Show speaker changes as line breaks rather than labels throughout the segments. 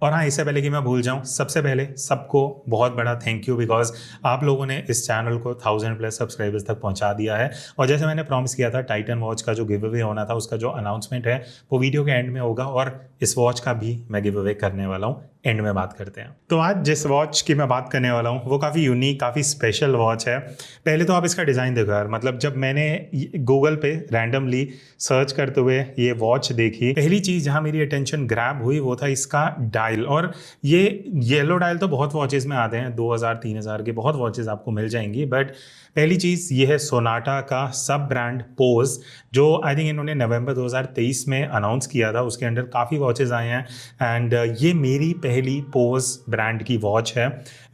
और हाँ, इससे पहले कि मैं भूल जाऊं, सबसे पहले सबको बहुत बड़ा थैंक यू, बिकॉज आप लोगों ने इस चैनल को 1000+ सब्सक्राइबर्स तक पहुंचा दिया है। और जैसे मैंने प्रॉमिस किया था, टाइटन वॉच का जो गिव अवे होना था उसका जो अनाउंसमेंट है वो वीडियो के एंड में होगा, और इस वॉच का भी मैं गिव अवे करने वाला हूँ। एंड में बात करते हैं। तो आज जिस वॉच की मैं बात करने वाला हूँ वो काफ़ी यूनिक, काफ़ी स्पेशल वॉच है। पहले तो आप इसका डिज़ाइन देखो यार, मतलब जब मैंने गूगल पे रैंडमली सर्च करते हुए ये वॉच देखी, पहली चीज़ जहाँ मेरी अटेंशन ग्रैब हुई वो था इसका डायल। और ये येलो डायल तो बहुत वॉचेस में आते हैं, 2000-3000 के बहुत वॉचेस आपको मिल जाएंगी, बट पहली चीज़ ये है सोनाटा का सब ब्रांड पोज, जो आई थिंक इन्होंने नवंबर 2023 में अनाउंस किया था। उसके अंदर काफ़ी वॉचेस आए हैं एंड ये मेरी पहली पोज ब्रांड की वॉच है।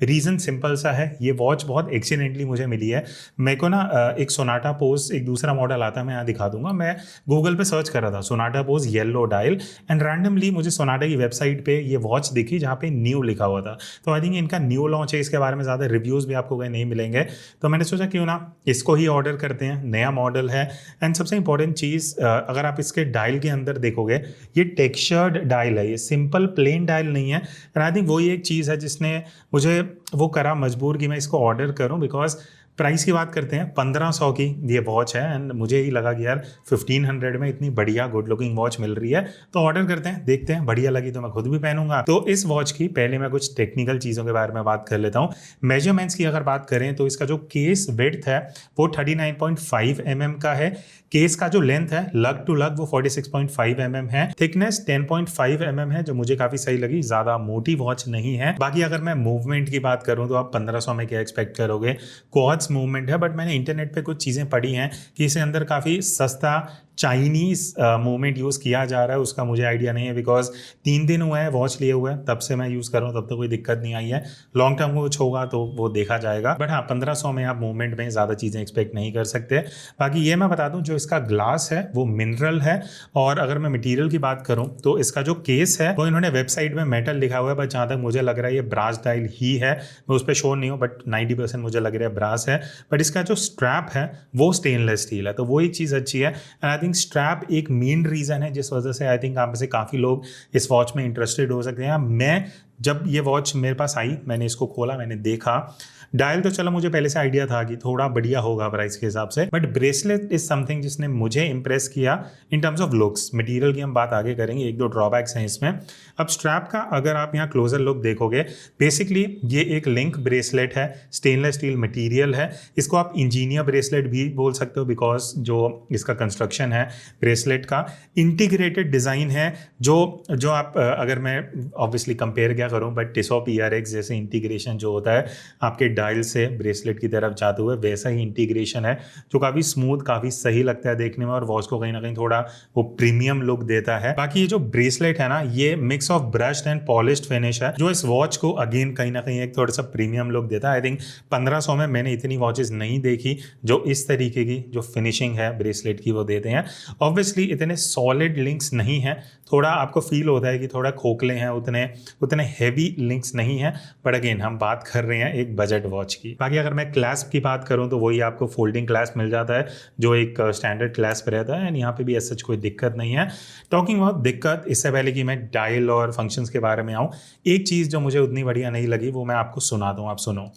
रीज़न सिंपल सा है, ये वॉच बहुत एक्सीडेंटली मुझे मिली है। मेरे को ना एक सोनाटा पोज, एक दूसरा मॉडल आता है, मैं यहाँ दिखा दूंगा। मैं गूगल पे सर्च कर रहा था Sonata pose yellow dial and randomly मुझे सोनाटा की वेबसाइट पे ये वॉच दिखी जहाँ पे न्यू लिखा हुआ था। तो आई थिंक इनका न्यू लॉन्च है, इसके बारे में ज़्यादा रिव्यूज़ भी आपको कहीं नहीं मिलेंगे। तो मैंने सोचा क्यों ना इसको ही ऑर्डर करते हैं, नया मॉडल है। एंड सबसे इंपॉर्टेंट चीज़, अगर आप इसके डायल के अंदर देखोगे, ये टेक्सचर्ड डायल है, ये सिंपल प्लेन डायल नहीं है। एंड आई थिंक वही एक चीज़ है जिसने मुझे वो करा मजबूर कि मैं इसको ऑर्डर करूं। बिकॉज प्राइस की बात करते हैं, 1500 की ये वॉच है एंड मुझे ही लगा कि यार 1500 में इतनी बढ़िया गुड लुकिंग वॉच मिल रही है तो ऑर्डर करते हैं, देखते हैं, बढ़िया लगी तो मैं खुद भी पहनूंगा। तो इस वॉच की पहले मैं कुछ टेक्निकल चीज़ों के बारे में बात कर लेता हूँ। मेजरमेंट्स की अगर बात करें तो इसका जो केस विड्थ है वो 39.5 mm का है। केस का जो लेंथ है लग टू लग वो 46.5 mm है। थिकनेस 10.5 mm है, जो मुझे काफी सही लगी, ज्यादा मोटी वॉच नहीं है। बाकी अगर मैं मूवमेंट की बात करूं तो आप 1500 में क्या एक्सपेक्ट करोगे, क्वाड्स मूवमेंट है। बट मैंने इंटरनेट पे कुछ चीजें पढ़ी हैं कि इसके अंदर काफी सस्ता चाइनीज मूवमेंट यूज़ किया जा रहा है, उसका मुझे आइडिया नहीं है। बिकॉज 3 दिन हुए हैं वॉच लिए हुए, तब से मैं यूज़ कर रहा हूँ, तब तो कोई दिक्कत नहीं आई है। लॉन्ग टर्म कुछ होगा तो वो देखा जाएगा, बट हाँ 1500 में आप मूवमेंट में ज़्यादा चीज़ें एक्सपेक्ट नहीं कर सकते। बाकी ये मैं बता दूँ, जो इसका ग्लास है वो मिनरल है। और अगर मैं मटीरियल की बात करूँ तो इसका जो केस है वो इन्होंने वेबसाइट में मेटल लिखा हुआ है, बट जहाँ तक मुझे लग रहा है ये ब्रास डायल ही है। मैं उस पर श्योर नहीं हूँ, बट 90% मुझे लग रहा है ब्रास है। बट इसका जो स्ट्रैप है वो स्टेनलेस स्टील है, तो वो एक चीज़ अच्छी है। एंड आई थिंक स्ट्रैप एक मेन रीज़न है जिस वजह से आई थिंक आप में से काफ़ी लोग इस वॉच में इंटरेस्टेड हो सकते हैं। मैं जब ये वॉच मेरे पास आई, मैंने इसको खोला, मैंने देखा डायल तो चलो मुझे पहले से आइडिया था कि थोड़ा बढ़िया होगा प्राइस के हिसाब से, बट ब्रेसलेट इज समथिंग जिसने मुझे इंप्रेस किया in terms of looks. Material की हम बात आगे करेंगे, 1-2 ड्रॉबैक्स हैं इसमें। अब स्ट्रैप का अगर आप यहाँ क्लोजर लुक देखोगे, बेसिकली ये एक लिंक ब्रेसलेट है, स्टेनलेस स्टील मटेरियल है। इसको आप इंजीनियर ब्रेसलेट भी बोल सकते हो, बिकॉज जो इसका कंस्ट्रक्शन है ब्रेसलेट का, इंटीग्रेटेड डिज़ाइन है। जो आप अगर मैं ऑब्वियसली कंपेयर क्या करूँ, बट टिसॉप ERX जैसे इंटीग्रेशन जो होता है आपके डायल से ब्रेसलेट की तरफ जाते हुए, वैसा ही इंटीग्रेशन है जो काफ़ी स्मूथ, काफ़ी सही लगता है देखने में, और वॉच को कहीं ना कहीं थोड़ा वो प्रीमियम लुक देता है। बाकी ये जो ब्रेसलेट है ना, ये mix of brushed and polished finish है, जो इस वॉच को अगेन कहीं ना कहीं एक थोड़ा सा प्रीमियम लुक देता है। आई थिंक 1500 में मैंने इतनी वॉचेस नहीं देखी जो इस तरीके की जो फिनिशिंग है ब्रेसलेट की वो देते हैं। ऑब्वियसली इतने सॉलिड लिंक्स नहीं है, थोड़ा आपको फील होता है कि थोड़ा खोखले हैं, उतने हैवी लिंक्स नहीं है, बट अगेन हम बात कर रहे हैं एक बजट वॉच की। बाकी अगर मैं क्लैस्प की बात करूं तो वही आपको फोल्डिंग क्लैस्प मिल जाता है जो एक स्टैंडर्ड क्लैस्प रहता है, एंड यहाँ पे भी ऐसा कोई दिक्कत नहीं है। टॉकिंग अबाउट दिक्कत, इससे पहले कि मैं डायल और फंक्शंस के बारे में आऊँ, एक चीज़ जो मुझे उतनी बढ़िया नहीं लगी वो मैं आपको सुना दूँ, आप सुनो।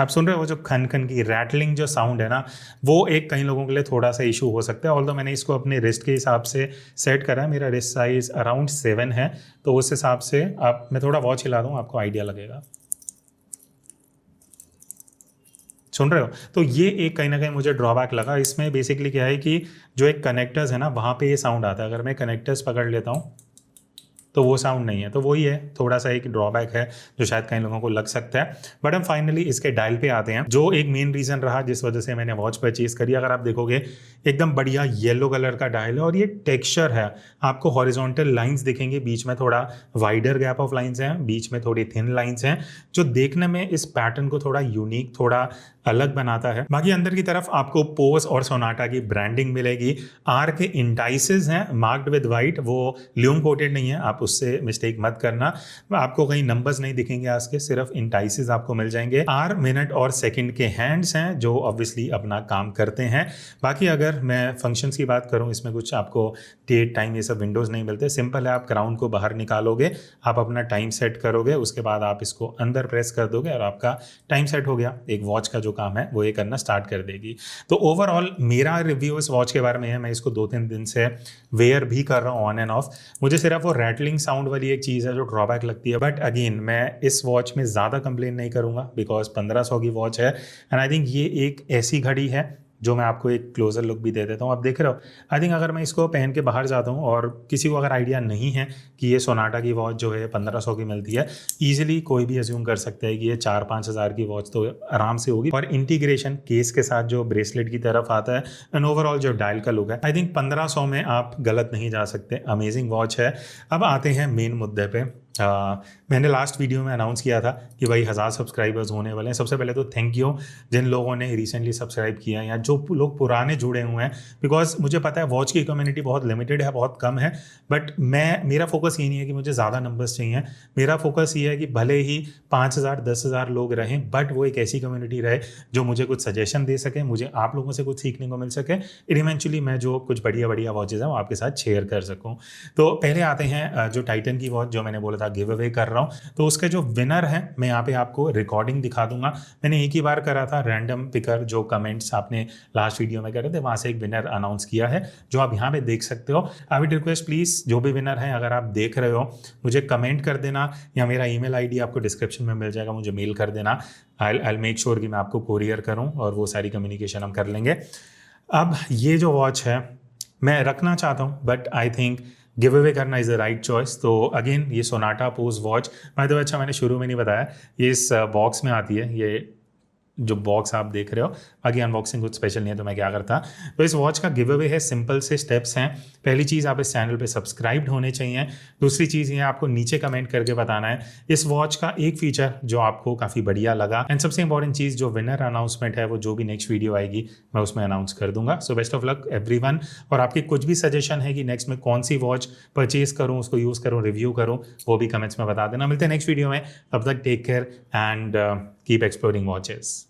आप सुन रहे हो जो खन खन की रैटलिंग जो साउंड है ना, वो एक कई लोगों के लिए थोड़ा सा इशू हो सकता है। ऑल्दो मैंने इसको अपने रिस्ट के हिसाब से सेट करा है, मेरा रिस्ट साइज अराउंड 7 है, तो उस हिसाब से आप, मैं थोड़ा वॉच हिला दूँ आपको आइडिया लगेगा। सुन रहे हो? तो ये एक कहीं ना कहीं मुझे ड्रॉबैक लगा इसमें। बेसिकली क्या है कि जो एक कनेक्टर्स है ना, वहाँ पे ये साउंड आता है। अगर मैं कनेक्टर्स पकड़ लेता हूँ तो वो साउंड नहीं है, तो वही है, थोड़ा सा एक ड्रॉबैक है जो शायद कई लोगों को लग सकता है। बट हम फाइनली इसके डायल पे आते हैं, जो एक मेन रीज़न रहा जिस वजह से मैंने वॉच परचेज करी। अगर आप देखोगे एकदम बढ़िया येलो कलर का डायल है, और ये टेक्सचर है, आपको हॉरिजॉन्टल लाइंस दिखेंगे, बीच में थोड़ा वाइडर गैप ऑफ लाइंस हैं, बीच में थोड़ी थिन लाइंस हैं, जो देखने में इस पैटर्न को थोड़ा यूनिक, थोड़ा अलग बनाता है। बाकी अंदर की तरफ आपको पोज और सोनाटा की ब्रांडिंग मिलेगी। आर के इंडाइसेस हैं मार्क्ड विद वाइट, वो ल्यूम कोटेड नहीं है, आप आप उससे मिस्टेक मत करना। आपको कहीं नंबर्स नहीं दिखेंगे आज के, सिर्फ इंटाइसिस आपको मिल जाएंगे। आर मिनट और सेकंड के हैंड्स हैं जो ऑब्वियसली अपना काम करते हैं। बाकी अगर मैं फंक्शंस की बात करूं, इसमें कुछ आपको डेट टाइम ये सब विंडोज़ नहीं मिलते। सिंपल है, आप क्राउन को बाहर निकालोगे, आप अपना टाइम सेट करोगे, उसके बाद आप इसको अंदर प्रेस कर दोगे और आपका टाइम सेट हो गया। एक वॉच का जो काम है वो ये करना स्टार्ट कर देगी। तो ओवरऑल मेरा रिव्यू इस वॉच के बारे में है। मैं इसको 2-3 दिन से वेयर भी कर रहा हूँ ऑन एंड ऑफ। मुझे सिर्फ वो रैटलिंग साउंड वाली एक चीज़ है जो ड्रॉबैक लगती है, बट अगेन मैं इस वॉच में ज़्यादा कंप्लेन नहीं करूँगा बिकॉज 1500 की वॉच है। एंड आई थिंक ये एक ऐसी घड़ी है जो मैं आपको एक क्लोजर लुक भी दे देता हूँ। आप देख रहे हो, आई थिंक अगर मैं इसको पहन के बाहर जाता हूँ और किसी को अगर आइडिया नहीं है कि ये सोनाटा की वॉच जो है 1500 की मिलती है, ईजिली कोई भी अज्यूम कर सकता है कि ये 4-5 हज़ार की वॉच तो आराम से होगी। और इंटीग्रेशन केस के साथ जो ब्रेसलेट की तरफ आता है एंड ओवरऑल जो डायल का लुक है, आई थिंक 1500 में आप गलत नहीं जा सकते। अमेजिंग वॉच है। अब आते हैं मेन मुद्दे पे। मैंने लास्ट वीडियो में अनाउंस किया था कि भाई 1000 सब्सक्राइबर्स होने वाले हैं। सबसे पहले तो थैंक यू जिन लोगों ने रिसेंटली सब्सक्राइब किया या जो लोग पुराने जुड़े हुए हैं, बिकॉज मुझे पता है वॉच की कम्युनिटी बहुत लिमिटेड है, बहुत कम है। बट मेरा फोकस ये नहीं है कि मुझे ज़्यादा नंबर्स चाहिए। मेरा फोकस ये है कि भले ही 5000 10,000 लोग रहें, बट वो एक ऐसी कम्युनिटी रहे जो मुझे कुछ सजेशन दे सके, मुझे आप लोगों से कुछ सीखने को मिल सके, इवेंचुअली मैं जो कुछ बढ़िया बढ़िया वॉचेज़ हैं वो आपके साथ शेयर कर सकूँ। तो पहले आते हैं जो टाइटन की वॉच जो मैंने बोला था गिव अवे कर रहा हूँ, तो उसके जो विनर है मैं यहाँ पे आपको रिकॉर्डिंग दिखा दूंगा। मैंने एक ही बार करा था, रैंडम पिकर जो कमेंट्स आपने लास्ट वीडियो में करे थे वहाँ से एक विनर अनाउंस किया है जो आप यहाँ पे देख सकते हो। आई विल रिक्वेस्ट प्लीज़ जो भी विनर है अगर आप देख रहे हो मुझे कमेंट कर देना, या मेरा ईमेल आईडी आपको डिस्क्रिप्शन में मिल जाएगा, मुझे मेल कर देना। आई मेक श्योर कि मैं आपको कोरियर करूँ और वो सारी कम्युनिकेशन हम कर लेंगे। अब ये जो वॉच है मैं रखना चाहता हूँ, but I think give away करना इज़ द राइट चॉइस। तो अगेन ये Sonata pose watch, by the way अच्छा मैंने शुरू में नहीं बताया, ये इस बॉक्स में आती है। ये जो बॉक्स आप देख रहे हो, बाकी अनबॉक्सिंग कुछ स्पेशल नहीं है तो मैं क्या करता। तो इस वॉच का गिव अवे है, सिंपल से स्टेप्स हैं। पहली चीज़, आप इस चैनल पे सब्सक्राइब्ड होने चाहिए। दूसरी चीज़ ये आपको नीचे कमेंट करके बताना है इस वॉच का एक फीचर जो आपको काफ़ी बढ़िया लगा। एंड सबसे इंपॉर्टेंट चीज़, जो विनर अनाउंसमेंट है वो जो भी नेक्स्ट वीडियो आएगी मैं उसमें अनाउंस कर दूंगा। So best of luck everyone. और आपकी कुछ भी सजेशन है कि नेक्स्ट में कौन सी वॉच परचेज करूँ, उसको यूज़ करूँ, रिव्यू करूँ, वो भी कमेंट्स में बता देना। मिलते हैं नेक्स्ट वीडियो में, तब तक take care and keep exploring watches.